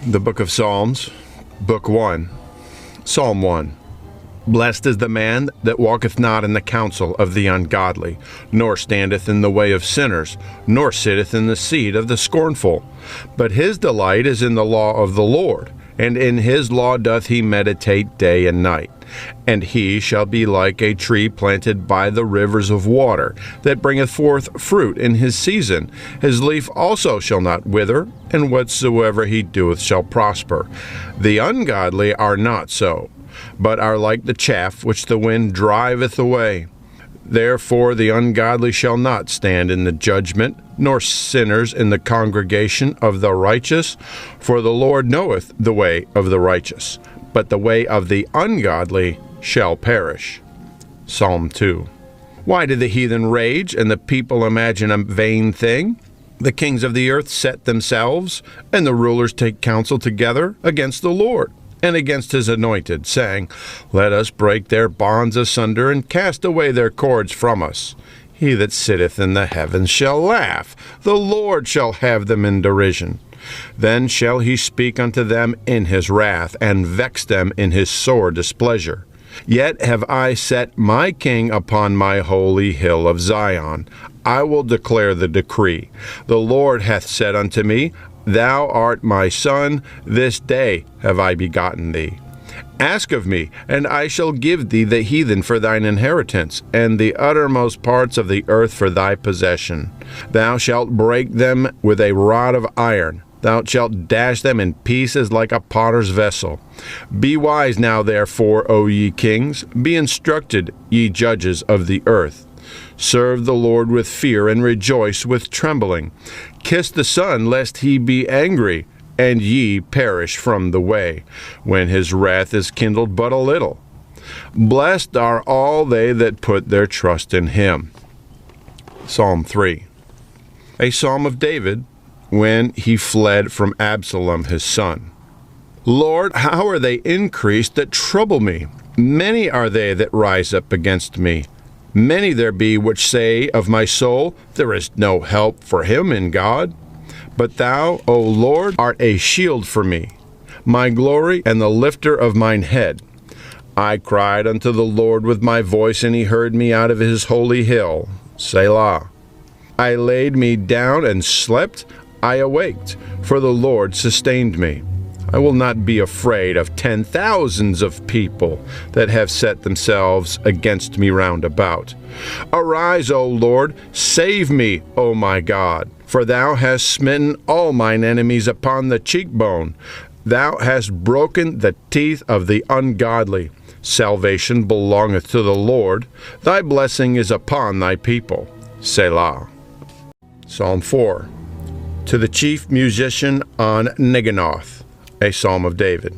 The Book of Psalms, Book 1, Psalm 1. Blessed is the man that walketh not in the counsel of the ungodly, nor standeth in the way of sinners, nor sitteth in the seat of the scornful. But his delight is in the law of the Lord, and in his law doth he meditate day and night. And he shall be like a tree planted by the rivers of water, that bringeth forth fruit in his season. His leaf also shall not wither, and whatsoever he doeth shall prosper. The ungodly are not so, but are like the chaff which the wind driveth away. Therefore the ungodly shall not stand in the judgment, nor sinners in the congregation of the righteous. For the Lord knoweth the way of the righteous, but the way of the ungodly shall perish. Psalm 2. Why do the heathen rage, and the people imagine a vain thing? The kings of the earth set themselves, and the rulers take counsel together against the Lord, and against his anointed, saying, Let us break their bonds asunder, and cast away their cords from us. He that sitteth in the heavens shall laugh, the Lord shall have them in derision. Then shall he speak unto them in his wrath, and vex them in his sore displeasure. Yet have I set my king upon my holy hill of Zion. I will declare the decree. The Lord hath said unto me, Thou art my son, this day have I begotten thee. Ask of me, and I shall give thee the heathen for thine inheritance, and the uttermost parts of the earth for thy possession. Thou shalt break them with a rod of iron. Thou shalt dash them in pieces like a potter's vessel. Be wise now, therefore, O ye kings. Be instructed, ye judges of the earth. Serve the Lord with fear, and rejoice with trembling. Kiss the Son, lest he be angry, and ye perish from the way, when his wrath is kindled but a little. Blessed are all they that put their trust in him. Psalm 3. A psalm of David, when he fled from Absalom his son. Lord, how are they increased that trouble me? Many are they that rise up against me. Many there be which say of my soul, There is no help for him in God. But thou, O Lord, art a shield for me, my glory and the lifter of mine head. I cried unto the Lord with my voice, and he heard me out of his holy hill. Selah. I laid me down and slept. I awaked, for the Lord sustained me. I will not be afraid of 10,000s of people that have set themselves against me round about. Arise, O Lord, save me, O my God, for thou hast smitten all mine enemies upon the cheekbone. Thou hast broken the teeth of the ungodly. Salvation belongeth to the Lord. Thy blessing is upon thy people. Selah. Psalm 4. To the chief musician on knoweth, a psalm of David.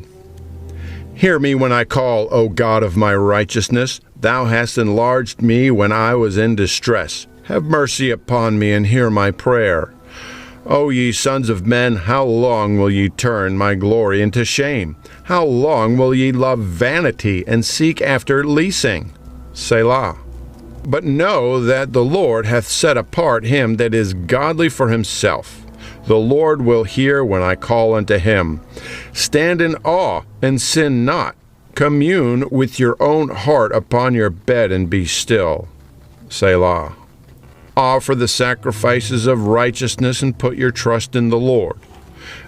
Hear me when I call, O God of my righteousness. Thou hast enlarged me when I was in distress. Have mercy upon me and hear my prayer. O ye sons of men, how long will ye turn my glory into shame? How long will ye love vanity and seek after leasing? Selah. But know that the Lord hath set apart him that is godly for himself. The Lord will hear when I call unto him. Stand in awe and sin not. Commune with your own heart upon your bed and be still. Selah. Offer the sacrifices of righteousness and put your trust in the Lord.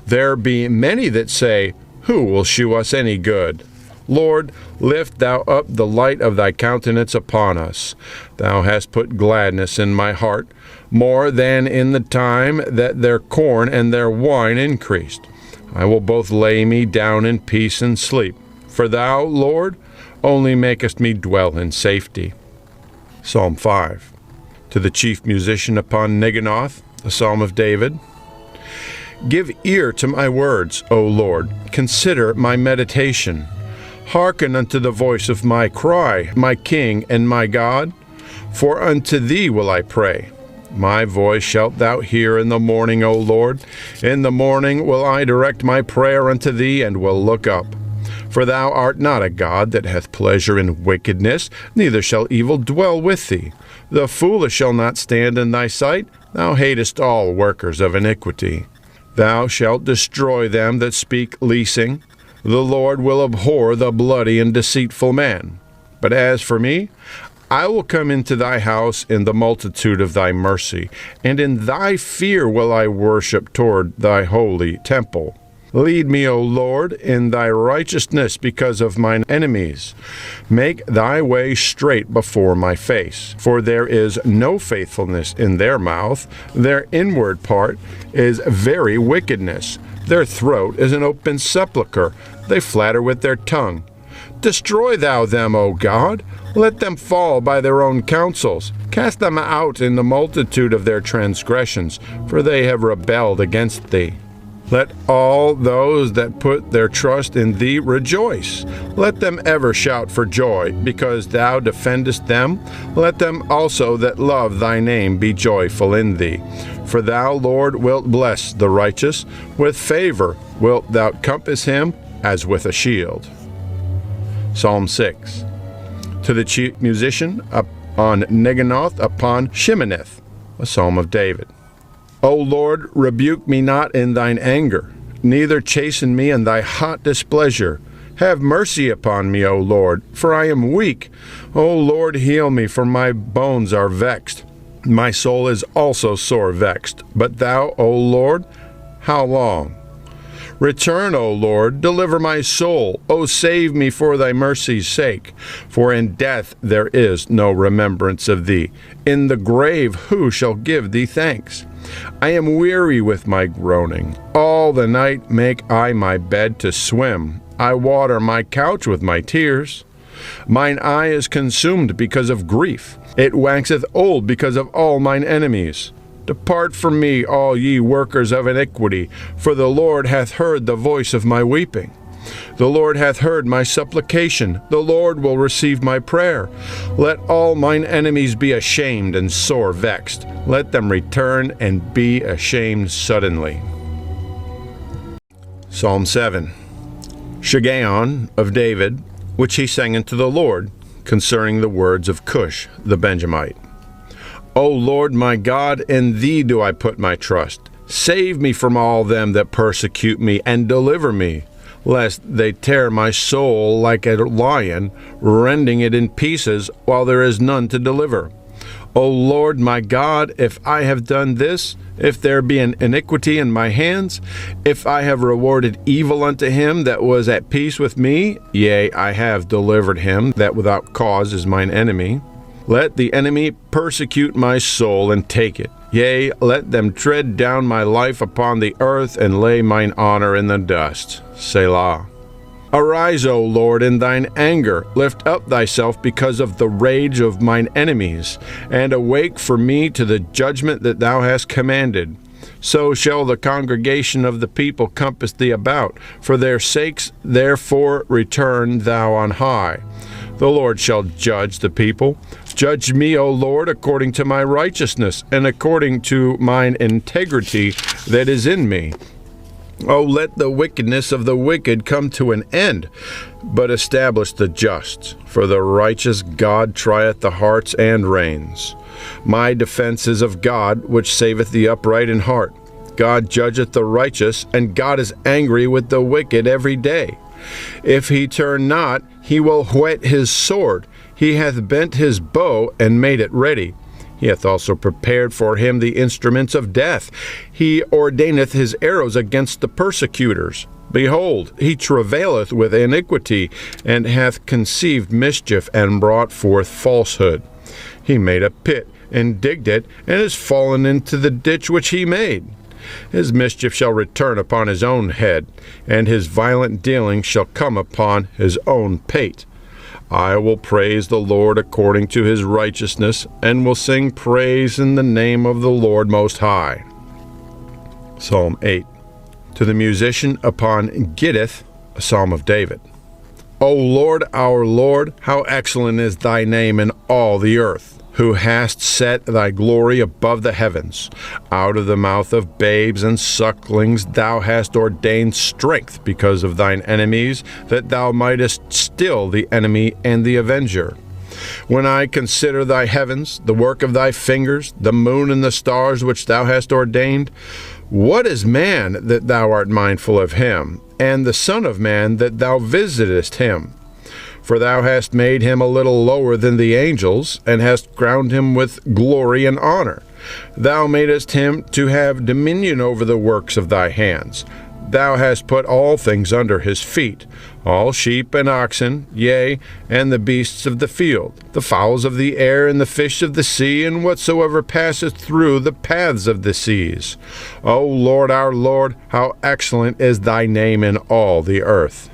There be many that say, Who will shew us any good? Lord, lift thou up the light of thy countenance upon us. Thou hast put gladness in my heart, more than in the time that their corn and their wine increased. I will both lay me down in peace and sleep. For thou, Lord, only makest me dwell in safety. Psalm 5. To the chief musician upon knoweth, a psalm of David. Give ear to my words, O Lord. Consider my meditation. Hearken unto the voice of my cry, my King and my God. For unto thee will I pray. My voice shalt thou hear in the morning, O Lord. In the morning will I direct my prayer unto thee, and will look up. For thou art not a God that hath pleasure in wickedness, neither shall evil dwell with thee. The foolish shall not stand in thy sight. Thou hatest all workers of iniquity. Thou shalt destroy them that speak leasing. The Lord will abhor the bloody and deceitful man. But as for me, I will come into thy house in the multitude of thy mercy, and in thy fear will I worship toward thy holy temple. Lead me, O Lord, in thy righteousness because of mine enemies. Make thy way straight before my face. For there is no faithfulness in their mouth. Their inward part is very wickedness. Their throat is an open sepulchre. They flatter with their tongue. Destroy thou them, O God. Let them fall by their own counsels. Cast them out in the multitude of their transgressions, for they have rebelled against thee. Let all those that put their trust in thee rejoice. Let them ever shout for joy, because thou defendest them. Let them also that love thy name be joyful in thee. For thou, Lord, wilt bless the righteous. With favor wilt thou compass him as with a shield. Psalm 6. To the chief musician on Neganoth upon Sheminith, a psalm of David. O Lord, rebuke me not in thine anger, neither chasten me in thy hot displeasure. Have mercy upon me, O Lord, for I am weak. O Lord, heal me, for my bones are vexed. My soul is also sore vexed. But thou, O Lord, how long? Return, O Lord, deliver my soul. O save me for thy mercy's sake. For in death there is no remembrance of thee. In the grave who shall give thee thanks? I am weary with my groaning. All the night make I my bed to swim. I water my couch with my tears. Mine eye is consumed because of grief. It waxeth old because of all mine enemies. Depart from me, all ye workers of iniquity, for the Lord hath heard the voice of my weeping. The Lord hath heard my supplication. The Lord will receive my prayer. Let all mine enemies be ashamed and sore vexed. Let them return and be ashamed suddenly. Psalm 7. Shiggaion of David, which he sang unto the Lord, concerning the words of Cush the Benjamite. O Lord my God, in thee do I put my trust. Save me from all them that persecute me, and deliver me, lest they tear my soul like a lion, rending it in pieces, while there is none to deliver. O Lord my God, if I have done this, if there be an iniquity in my hands, if I have rewarded evil unto him that was at peace with me, yea, I have delivered him that without cause is mine enemy. Let the enemy persecute my soul and take it. Yea, let them tread down my life upon the earth and lay mine honor in the dust. Selah. Arise, O Lord, in thine anger. Lift up thyself because of the rage of mine enemies, and awake for me to the judgment that thou hast commanded. So shall the congregation of the people compass thee about. For their sakes, therefore, return thou on high. The Lord shall judge the people. Judge me, O Lord, according to my righteousness, and according to mine integrity that is in me. O let the wickedness of the wicked come to an end, but establish the just. For the righteous God trieth the hearts and reins. My defense is of God, which saveth the upright in heart. God judgeth the righteous, and God is angry with the wicked every day. If he turn not, he will whet his sword. He hath bent his bow and made it ready. He hath also prepared for him the instruments of death. He ordaineth his arrows against the persecutors. Behold, he travaileth with iniquity, and hath conceived mischief, and brought forth falsehood. He made a pit, and digged it, and is fallen into the ditch which he made. His mischief shall return upon his own head, and his violent dealing shall come upon his own pate. I will praise the Lord according to his righteousness, and will sing praise in the name of the Lord Most High. Psalm 8. To the musician upon Gittith, a psalm of David. O Lord, our Lord, how excellent is thy name in all the earth, who hast set thy glory above the heavens. Out of the mouth of babes and sucklings thou hast ordained strength because of thine enemies, that thou mightest still the enemy and the avenger. When I consider thy heavens, the work of thy fingers, the moon and the stars which thou hast ordained, What is man that thou art mindful of him, and the Son of Man that thou visitest him? For thou hast made him a little lower than the angels, and hast crowned him with glory and honor. Thou madest him to have dominion over the works of thy hands. Thou hast put all things under his feet, all sheep and oxen, yea, and the beasts of the field, the fowls of the air, and the fish of the sea, and whatsoever passeth through the paths of the seas. O Lord, our Lord, how excellent is thy name in all the earth.